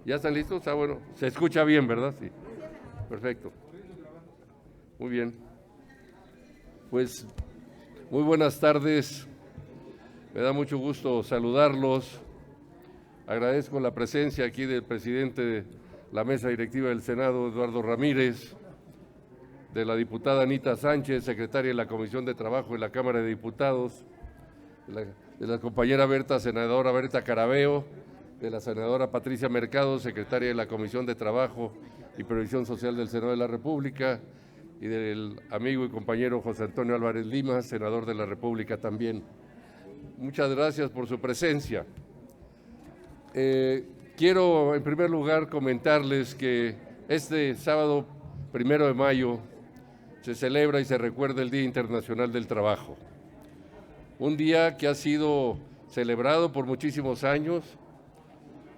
¿Ya están listos? Ah, bueno, se escucha bien, ¿verdad? Sí. Perfecto. Muy bien. Pues, muy buenas tardes. Me da mucho gusto saludarlos. Agradezco la presencia aquí del presidente de la mesa directiva del Senado, Eduardo Ramírez, de la diputada Anita Sánchez, secretaria de la Comisión de Trabajo de la Cámara de Diputados, de la compañera senadora Berta Carabeo, de la senadora Patricia Mercado, secretaria de la Comisión de Trabajo y Previsión Social del Senado de la República, y del amigo y compañero José Antonio Álvarez Lima, senador de la República también. Muchas gracias por su presencia. Quiero en primer lugar comentarles que este sábado 1 de mayo se celebra y se recuerda el Día Internacional del Trabajo. Un día que ha sido celebrado por muchísimos años,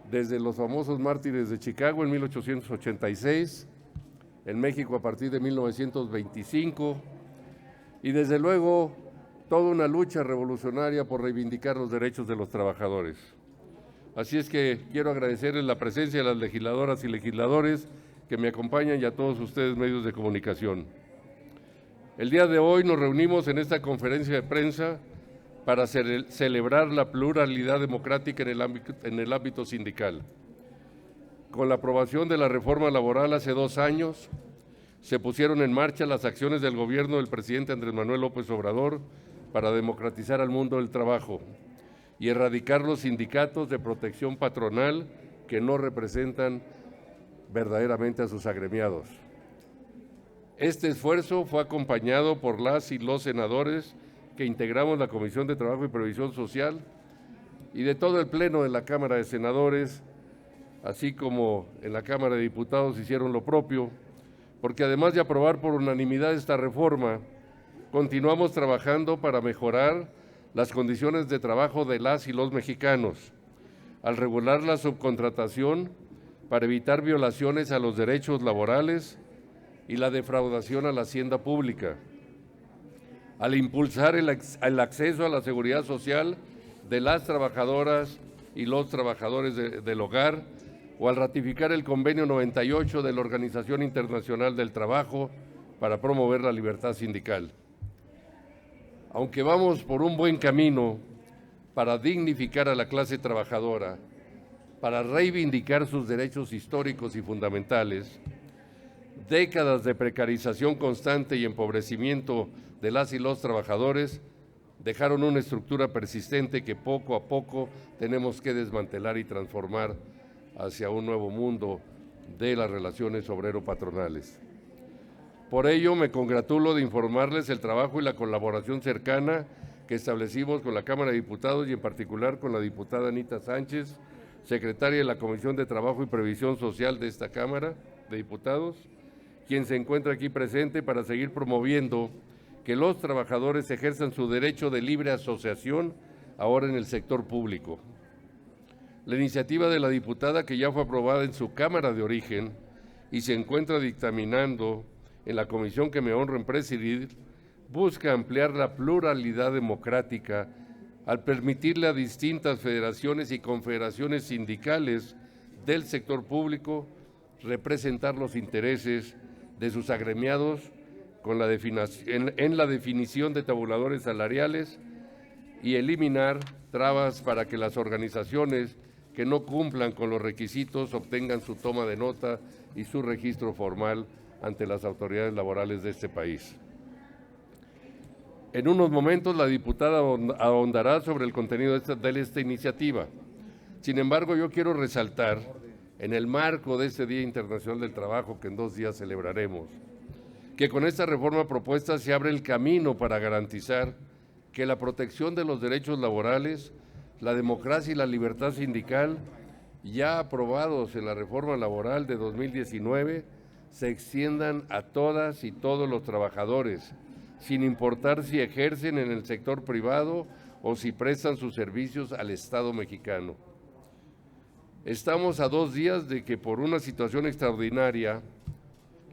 desde los famosos mártires de Chicago en 1886, en México a partir de 1925, y desde luego toda una lucha revolucionaria por reivindicar los derechos de los trabajadores. Así es que quiero agradecerles la presencia de las legisladoras y legisladores que me acompañan y a todos ustedes medios de comunicación. El día de hoy nos reunimos en esta conferencia de prensa para celebrar la pluralidad democrática en el ámbito sindical. Con la aprobación de la reforma laboral hace 2 años, se pusieron en marcha las acciones del gobierno del presidente Andrés Manuel López Obrador para democratizar al mundo del trabajo y erradicar los sindicatos de protección patronal que no representan verdaderamente a sus agremiados. Este esfuerzo fue acompañado por las y los senadores que integramos la Comisión de Trabajo y Previsión Social y de todo el Pleno de la Cámara de Senadores, así como en la Cámara de Diputados hicieron lo propio, porque además de aprobar por unanimidad esta reforma, continuamos trabajando para mejorar las condiciones de trabajo de las y los mexicanos, al regular la subcontratación para evitar violaciones a los derechos laborales y la defraudación a la hacienda pública, al impulsar el acceso a la seguridad social de las trabajadoras y los trabajadores del hogar, o al ratificar el convenio 98 de la Organización Internacional del Trabajo para promover la libertad sindical. Aunque vamos por un buen camino para dignificar a la clase trabajadora, para reivindicar sus derechos históricos y fundamentales, décadas de precarización constante y empobrecimiento de las y los trabajadores dejaron una estructura persistente que poco a poco tenemos que desmantelar y transformar hacia un nuevo mundo de las relaciones obrero-patronales. Por ello, me congratulo de informarles el trabajo y la colaboración cercana que establecimos con la Cámara de Diputados y en particular con la diputada Anita Sánchez, secretaria de la Comisión de Trabajo y Previsión Social de esta Cámara de Diputados, quien se encuentra aquí presente para seguir promoviendo que los trabajadores ejerzan su derecho de libre asociación ahora en el sector público. La iniciativa de la diputada, que ya fue aprobada en su Cámara de origen y se encuentra dictaminando en la comisión que me honro en presidir, busca ampliar la pluralidad democrática al permitirle a distintas federaciones y confederaciones sindicales del sector público representar los intereses de sus agremiados en la definición de tabuladores salariales y eliminar trabas para que las organizaciones que no cumplan con los requisitos obtengan su toma de nota y su registro formal ante las autoridades laborales de este país. En unos momentos la diputada ahondará sobre el contenido de esta iniciativa. Sin embargo, yo quiero resaltar, en el marco de este Día Internacional del Trabajo que en 2 días celebraremos, que con esta reforma propuesta se abre el camino para garantizar que la protección de los derechos laborales, la democracia y la libertad sindical, ya aprobados en la reforma laboral de 2019, se extiendan a todas y todos los trabajadores, sin importar si ejercen en el sector privado o si prestan sus servicios al Estado mexicano. Estamos a 2 días de que por una situación extraordinaria,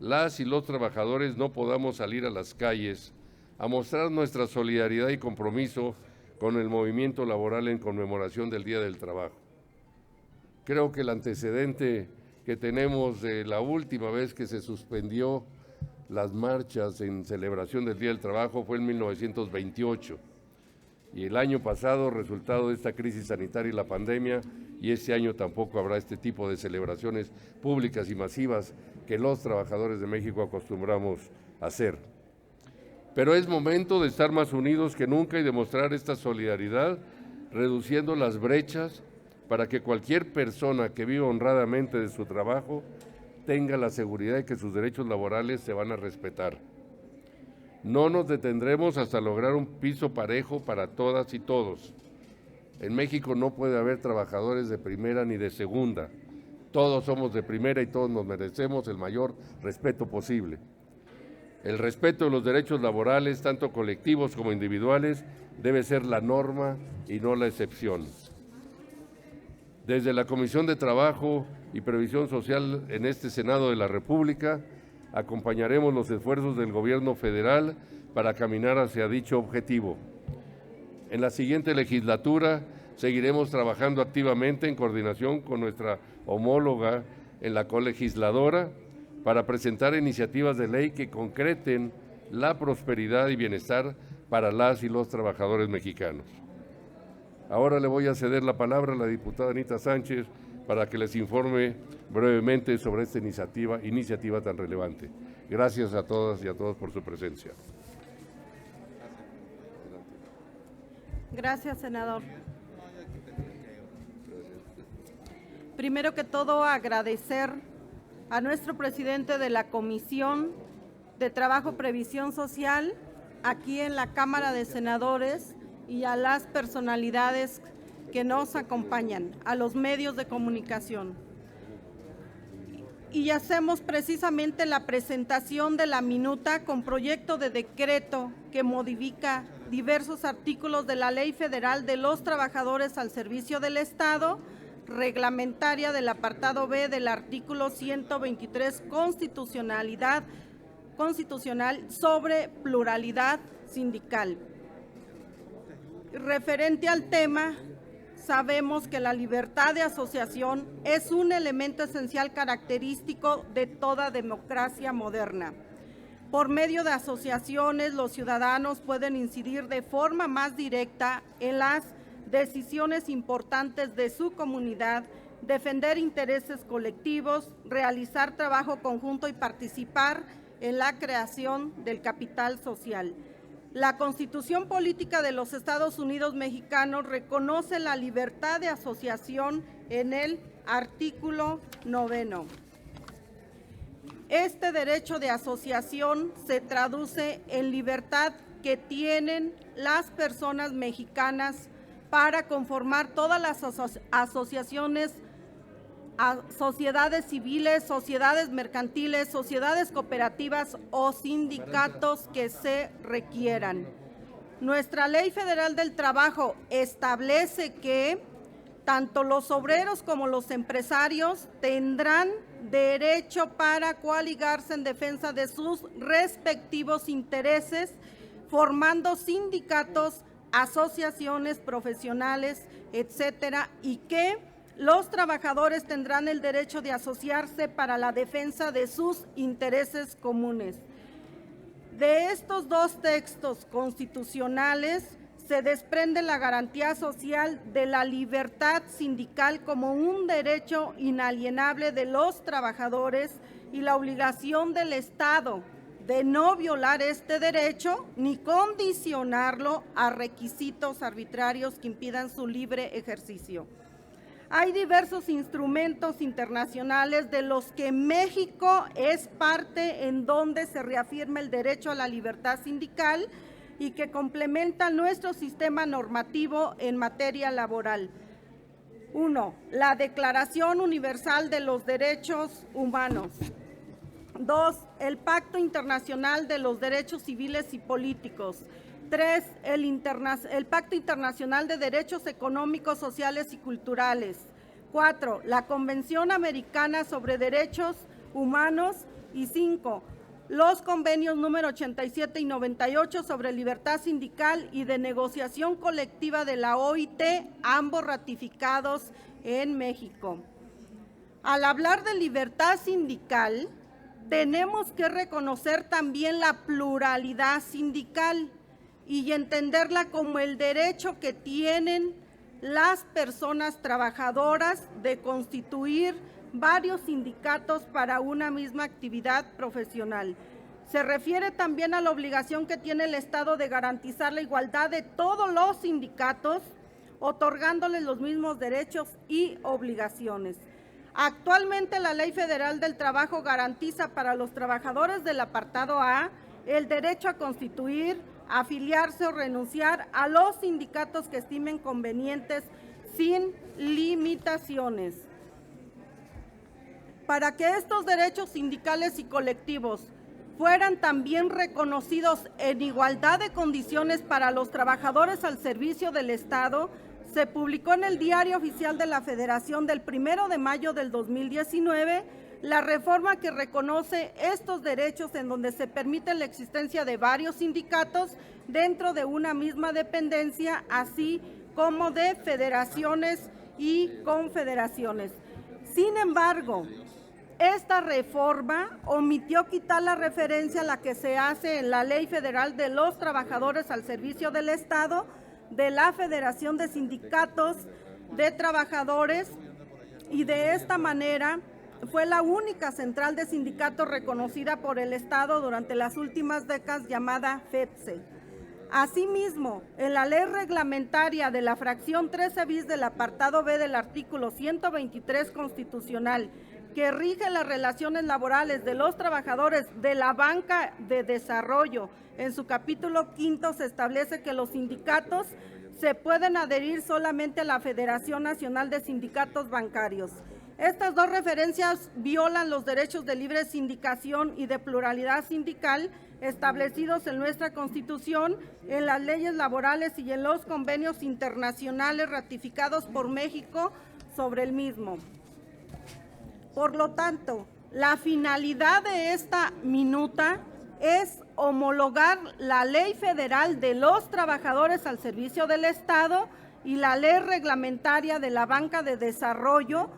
las y los trabajadores no podamos salir a las calles a mostrar nuestra solidaridad y compromiso con el movimiento laboral en conmemoración del Día del Trabajo. Creo que el antecedente que tenemos de la última vez que se suspendió las marchas en celebración del Día del Trabajo fue en 1928. Y el año pasado, resultado de esta crisis sanitaria y la pandemia, y este año tampoco habrá este tipo de celebraciones públicas y masivas que los trabajadores de México acostumbramos a hacer. Pero es momento de estar más unidos que nunca y demostrar esta solidaridad, reduciendo las brechas para que cualquier persona que viva honradamente de su trabajo tenga la seguridad de que sus derechos laborales se van a respetar. No nos detendremos hasta lograr un piso parejo para todas y todos. En México no puede haber trabajadores de primera ni de segunda. Todos somos de primera y todos nos merecemos el mayor respeto posible. El respeto de los derechos laborales, tanto colectivos como individuales, debe ser la norma y no la excepción. Desde la Comisión de Trabajo y Previsión Social en este Senado de la República, acompañaremos los esfuerzos del Gobierno federal para caminar hacia dicho objetivo. En la siguiente legislatura seguiremos trabajando activamente en coordinación con nuestra homóloga en la colegisladora para presentar iniciativas de ley que concreten la prosperidad y bienestar para las y los trabajadores mexicanos. Ahora le voy a ceder la palabra a la diputada Anita Sánchez para que les informe brevemente sobre esta iniciativa tan relevante. Gracias a todas y a todos por su presencia. Gracias, senador. Primero que todo, agradecer a nuestro presidente de la Comisión de Trabajo y Previsión Social aquí en la Cámara de Senadores y a las personalidades que nos acompañan, a los medios de comunicación. Y hacemos precisamente la presentación de la minuta con proyecto de decreto que modifica diversos artículos de la Ley Federal de los Trabajadores al Servicio del Estado, reglamentaria del apartado B del artículo 123 constitucional sobre pluralidad sindical. Referente al tema, sabemos que la libertad de asociación es un elemento esencial característico de toda democracia moderna. Por medio de asociaciones, los ciudadanos pueden incidir de forma más directa en las decisiones importantes de su comunidad, defender intereses colectivos, realizar trabajo conjunto y participar en la creación del capital social. La Constitución Política de los Estados Unidos Mexicanos reconoce la libertad de asociación en el artículo 9. Este derecho de asociación se traduce en libertad que tienen las personas mexicanas para conformar todas las asociaciones, sociedades civiles, sociedades mercantiles, sociedades cooperativas o sindicatos que se requieran. Nuestra Ley Federal del Trabajo establece que tanto los obreros como los empresarios tendrán derecho para coaligarse en defensa de sus respectivos intereses, formando sindicatos, asociaciones profesionales, etcétera, y que los trabajadores tendrán el derecho de asociarse para la defensa de sus intereses comunes. De estos dos textos constitucionales se desprende la garantía social de la libertad sindical como un derecho inalienable de los trabajadores y la obligación del Estado de no violar este derecho ni condicionarlo a requisitos arbitrarios que impidan su libre ejercicio. Hay diversos instrumentos internacionales de los que México es parte en donde se reafirma el derecho a la libertad sindical y que complementan nuestro sistema normativo en materia laboral. 1. La Declaración Universal de los Derechos Humanos. 2. El Pacto Internacional de los Derechos Civiles y Políticos. 3. El Pacto Internacional de Derechos Económicos, Sociales y Culturales. 4. La Convención Americana sobre Derechos Humanos. Y 5. Los convenios número 87 y 98 sobre libertad sindical y de negociación colectiva de la OIT, ambos ratificados en México. Al hablar de libertad sindical, tenemos que reconocer también la pluralidad sindical y entenderla como el derecho que tienen las personas trabajadoras de constituir varios sindicatos para una misma actividad profesional. Se refiere también a la obligación que tiene el Estado de garantizar la igualdad de todos los sindicatos, otorgándoles los mismos derechos y obligaciones. Actualmente la Ley Federal del Trabajo garantiza para los trabajadores del apartado A el derecho a constituir, afiliarse o renunciar a los sindicatos que estimen convenientes sin limitaciones. Para que estos derechos sindicales y colectivos fueran también reconocidos en igualdad de condiciones para los trabajadores al servicio del Estado, se publicó en el Diario Oficial de la Federación del 1 de mayo del 2019 la reforma que reconoce estos derechos, en donde se permite la existencia de varios sindicatos dentro de una misma dependencia, así como de federaciones y confederaciones. Sin embargo, esta reforma omitió quitar la referencia a la que se hace en la Ley Federal de los Trabajadores al Servicio del Estado, de la Federación de Sindicatos de Trabajadores, y de esta manera fue la única central de sindicatos reconocida por el Estado durante las últimas décadas, llamada FEPSE. Asimismo, en la ley reglamentaria de la fracción 13 bis del apartado B del artículo 123 constitucional, que rige las relaciones laborales de los trabajadores de la banca de desarrollo, en su capítulo 5 se establece que los sindicatos se pueden adherir solamente a la Federación Nacional de Sindicatos Bancarios. Estas dos referencias violan los derechos de libre sindicación y de pluralidad sindical establecidos en nuestra Constitución, en las leyes laborales y en los convenios internacionales ratificados por México sobre el mismo. Por lo tanto, la finalidad de esta minuta es homologar la Ley Federal de los Trabajadores al Servicio del Estado y la Ley Reglamentaria de la Banca de Desarrollo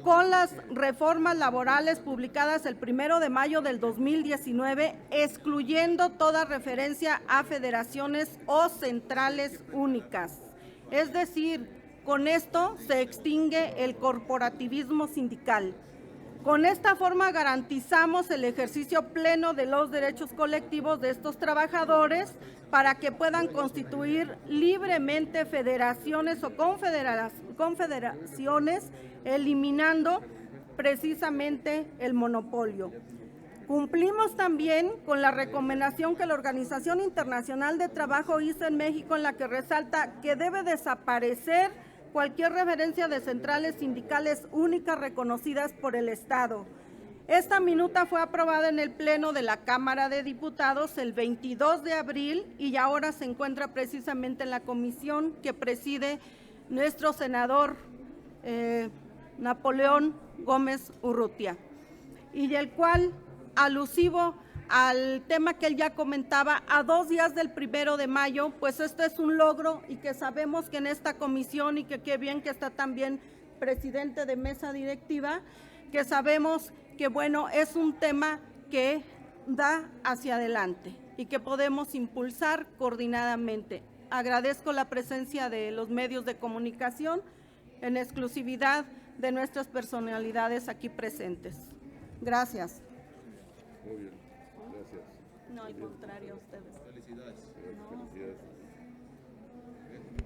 con las reformas laborales publicadas el 1 de mayo del 2019, excluyendo toda referencia a federaciones o centrales únicas. Es decir, con esto se extingue el corporativismo sindical. Con esta forma garantizamos el ejercicio pleno de los derechos colectivos de estos trabajadores para que puedan constituir libremente federaciones o confederaciones, eliminando precisamente el monopolio. Cumplimos también con la recomendación que la Organización Internacional de Trabajo hizo en México, en la que resalta que debe desaparecer cualquier referencia de centrales sindicales únicas reconocidas por el Estado. Esta minuta fue aprobada en el Pleno de la Cámara de Diputados el 22 de abril y ahora se encuentra precisamente en la comisión que preside nuestro senador Napoleón Gómez Urrutia, y del cual, alusivo al tema que él ya comentaba, a 2 días del 1 de mayo, pues esto es un logro, y que sabemos que en esta comisión, y que qué bien que está también presidente de mesa directiva, que sabemos que bueno, es un tema que da hacia adelante y que podemos impulsar coordinadamente. Agradezco la presencia de los medios de comunicación, en exclusividad de nuestras personalidades aquí presentes. Gracias. Muy bien, gracias. No, al contrario, a ustedes.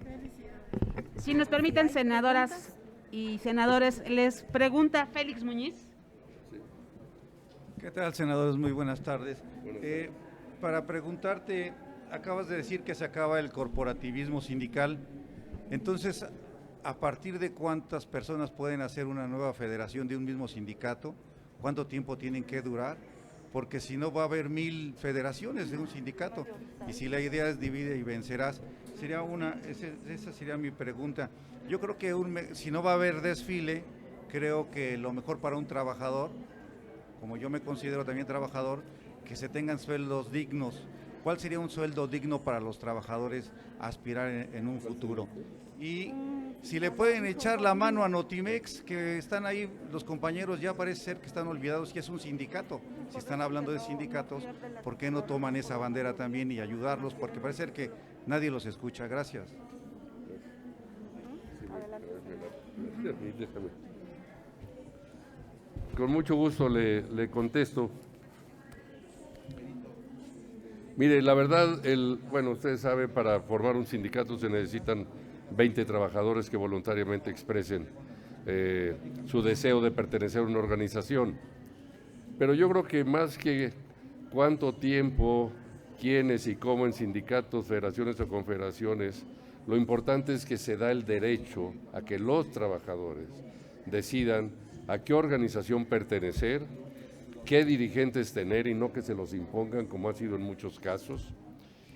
Felicidades. Si nos permiten, senadoras y senadores, les pregunta Félix Muñiz. ¿Qué tal, senadores? Muy buenas tardes. Para preguntarte, acabas de decir que se acaba el corporativismo sindical. Entonces, ¿a partir de cuántas personas pueden hacer una nueva federación de un mismo sindicato? ¿Cuánto tiempo tienen que durar? Porque si no va a haber 1000 federaciones de un sindicato, y si la idea es divide y vencerás, esa sería mi pregunta. Yo creo que si no va a haber desfile, creo que lo mejor para un trabajador, como yo me considero también trabajador, que se tengan sueldos dignos. ¿Cuál sería un sueldo digno para los trabajadores aspirar en un futuro? Y Si le pueden echar la mano a Notimex, que están ahí los compañeros, ya parece ser que están olvidados que es un sindicato. Si están hablando de sindicatos, ¿por qué no toman esa bandera también y ayudarlos? Porque parece ser que nadie los escucha. Gracias. Con mucho gusto le contesto. Mire, la verdad, bueno, ustedes saben, para formar un sindicato se necesitan 20 trabajadores que voluntariamente expresen su deseo de pertenecer a una organización. Pero yo creo que más que cuánto tiempo, quiénes y cómo en sindicatos, federaciones o confederaciones, lo importante es que se da el derecho a que los trabajadores decidan a qué organización pertenecer, qué dirigentes tener y no que se los impongan como ha sido en muchos casos,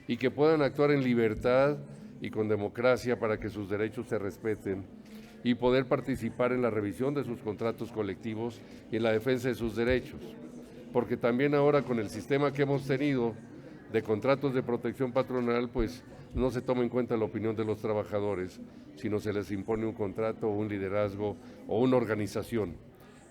y que puedan actuar en libertad y con democracia para que sus derechos se respeten y poder participar en la revisión de sus contratos colectivos y en la defensa de sus derechos. Porque también ahora con el sistema que hemos tenido de contratos de protección patronal, pues no se toma en cuenta la opinión de los trabajadores, sino se les impone un contrato, un liderazgo o una organización.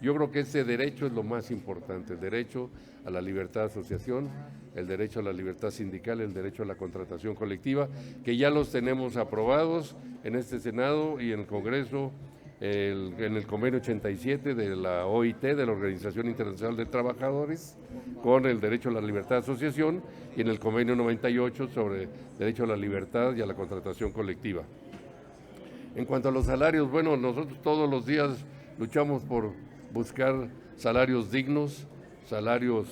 Yo creo que ese derecho es lo más importante, el derecho a la libertad de asociación, el derecho a la libertad sindical, el derecho a la contratación colectiva, que ya los tenemos aprobados en este Senado y en el Congreso, en el convenio 87 de la OIT, de la Organización Internacional de Trabajadores, con el derecho a la libertad de asociación, y en el convenio 98 sobre derecho a la libertad y a la contratación colectiva. En cuanto a los salarios, bueno, nosotros todos los días luchamos por buscar salarios dignos, salarios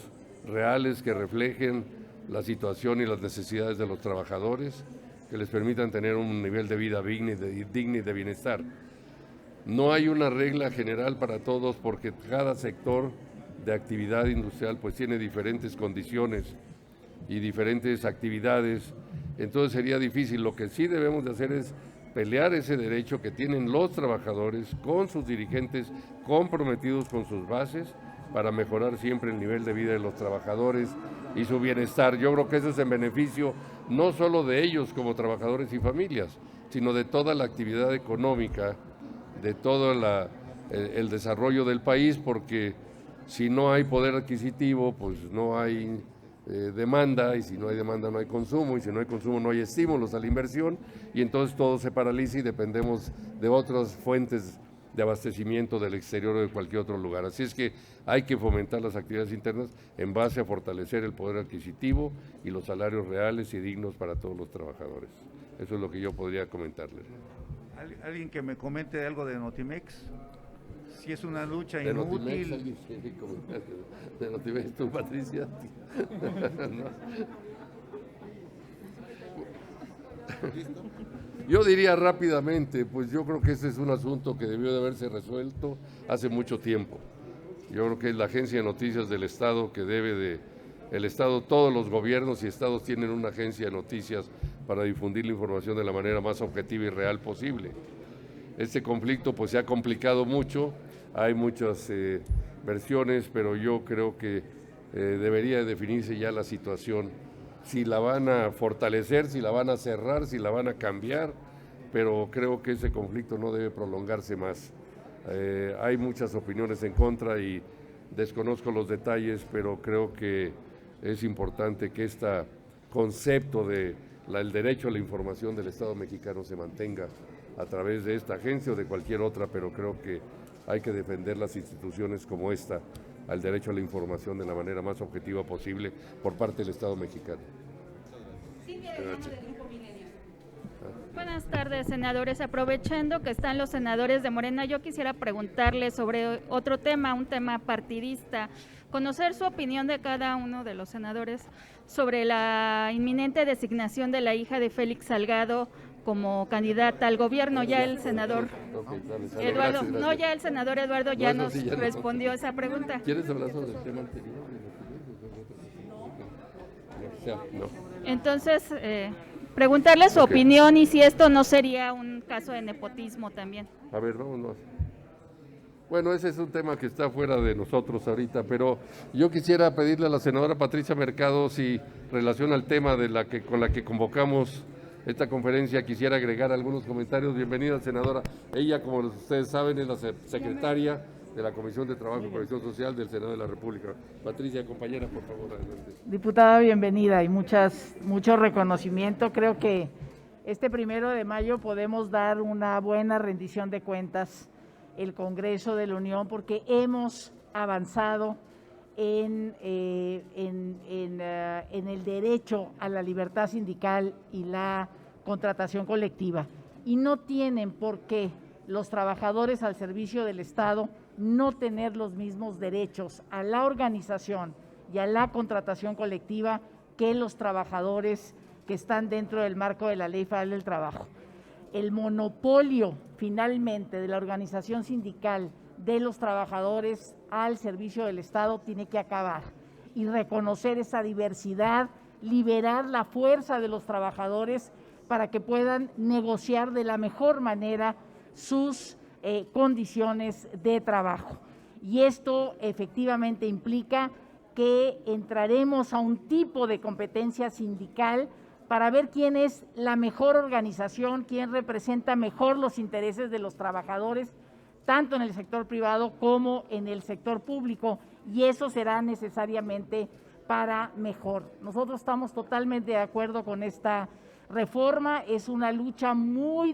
reales que reflejen la situación y las necesidades de los trabajadores, que les permitan tener un nivel de vida digno y de bienestar. No hay una regla general para todos porque cada sector de actividad industrial pues tiene diferentes condiciones y diferentes actividades, entonces sería difícil. Lo que sí debemos de hacer es pelear ese derecho que tienen los trabajadores con sus dirigentes comprometidos con sus bases para mejorar siempre el nivel de vida de los trabajadores y su bienestar. Yo creo que eso es en beneficio no solo de ellos como trabajadores y familias, sino de toda la actividad económica, de todo el desarrollo del país, porque si no hay poder adquisitivo, pues no hay demanda, y si no hay demanda no hay consumo, y si no hay consumo no hay estímulos a la inversión, y entonces todo se paraliza y dependemos de otras fuentes de abastecimiento del exterior o de cualquier otro lugar. Así es que hay que fomentar las actividades internas en base a fortalecer el poder adquisitivo y los salarios reales y dignos para todos los trabajadores. Eso es lo que yo podría comentarles. ¿Alguien que me comente algo de Notimex? Si es una lucha de inútil. Notimex, de Notimex, tú, Patricia. No. Yo diría rápidamente, pues yo creo que ese es un asunto que debió de haberse resuelto hace mucho tiempo. Yo creo que es la agencia de noticias del Estado que debe de... El Estado, todos los gobiernos y estados tienen una agencia de noticias para difundir la información de la manera más objetiva y real posible. Este conflicto pues se ha complicado mucho, hay muchas versiones, pero yo creo que debería definirse ya la situación, si la van a fortalecer, si la van a cerrar, si la van a cambiar, pero creo que ese conflicto no debe prolongarse más. Hay muchas opiniones en contra y desconozco los detalles, pero creo que es importante que este concepto de el derecho a la información del Estado mexicano se mantenga a través de esta agencia o de cualquier otra, pero creo que hay que defender las instituciones como esta, al derecho a la información de la manera más objetiva posible por parte del Estado mexicano. Buenas tardes, senadores. Aprovechando que están los senadores de Morena, yo quisiera preguntarles sobre otro tema, un tema partidista. Conocer su opinión de cada uno de los senadores sobre la inminente designación de la hija de Félix Salgado como candidata al gobierno. Ya el senador Eduardo, no, ya el senador Eduardo ya nos respondió esa pregunta. ¿Quieres hablar sobre el tema anterior? No. Entonces, preguntarle su opinión y si esto no sería un caso de nepotismo también. A ver, vámonos. Bueno, ese es un tema que está fuera de nosotros ahorita, pero yo quisiera pedirle a la senadora Patricia Mercado si relaciona el tema con la que convocamos esta conferencia quisiera agregar algunos comentarios. Bienvenida, senadora. Ella, como ustedes saben, es la secretaria de la Comisión de Trabajo y Previsión Social del Senado de la República. Patricia, compañera, por favor, adelante. Diputada, bienvenida y mucho reconocimiento. Creo que este 1 de mayo podemos dar una buena rendición de cuentas el Congreso de la Unión porque hemos avanzado en el derecho a la libertad sindical y la contratación colectiva. Y no tienen por qué los trabajadores al servicio del Estado no tener los mismos derechos a la organización y a la contratación colectiva que los trabajadores que están dentro del marco de la Ley Federal del Trabajo. El monopolio, finalmente, de la organización sindical de los trabajadores al servicio del Estado tiene que acabar y reconocer esa diversidad, liberar la fuerza de los trabajadores para que puedan negociar de la mejor manera sus condiciones de trabajo. Y esto efectivamente implica que entraremos a un tipo de competencia sindical para ver quién es la mejor organización, quién representa mejor los intereses de los trabajadores, tanto en el sector privado como en el sector público, y eso será necesariamente para mejor. Nosotros estamos totalmente de acuerdo con esta reforma, es una lucha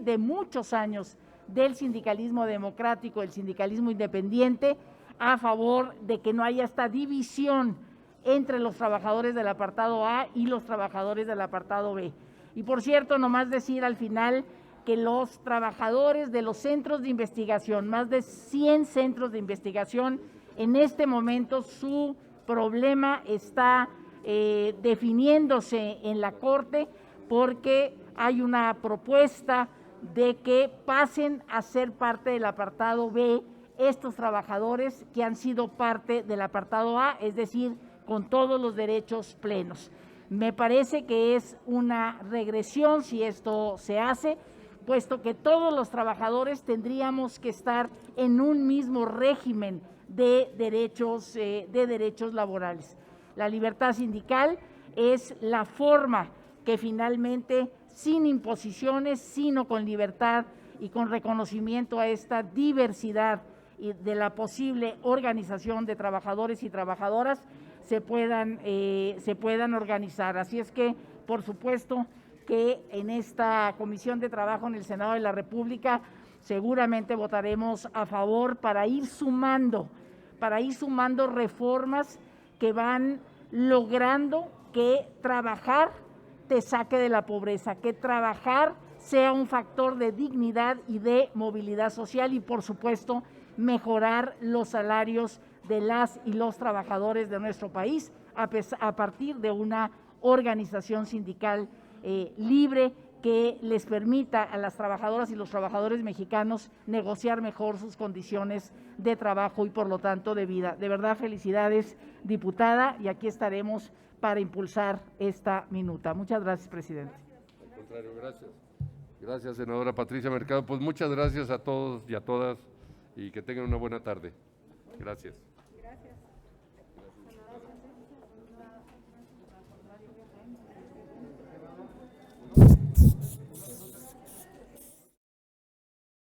de muchos años del sindicalismo democrático, del sindicalismo independiente, a favor de que no haya esta división entre los trabajadores del apartado A y los trabajadores del apartado B. Y por cierto, nomás decir al final que los trabajadores de los centros de investigación, más de 100 centros de investigación, en este momento su problema está definiéndose en la Corte porque hay una propuesta de que pasen a ser parte del apartado B estos trabajadores que han sido parte del apartado A, es decir, con todos los derechos plenos. Me parece que es una regresión si esto se hace, puesto que todos los trabajadores tendríamos que estar en un mismo régimen de derechos laborales. La libertad sindical es la forma que finalmente, sin imposiciones, sino con libertad y con reconocimiento a esta diversidad y de la posible organización de trabajadores y trabajadoras, se puedan organizar. Así es que, por supuesto, que en esta Comisión de Trabajo en el Senado de la República seguramente votaremos a favor para ir sumando reformas que van logrando que trabajar te saque de la pobreza, que trabajar sea un factor de dignidad y de movilidad social y, por supuesto, mejorar los salarios de las y los trabajadores de nuestro país a partir de una organización sindical libre que les permita a las trabajadoras y los trabajadores mexicanos negociar mejor sus condiciones de trabajo y, por lo tanto, de vida. De verdad, felicidades, diputada, y aquí estaremos para impulsar esta minuta. Muchas gracias, presidente. Al contrario, gracias. Gracias, senadora Patricia Mercado. Pues muchas gracias a todos y a todas y que tengan una buena tarde. Gracias.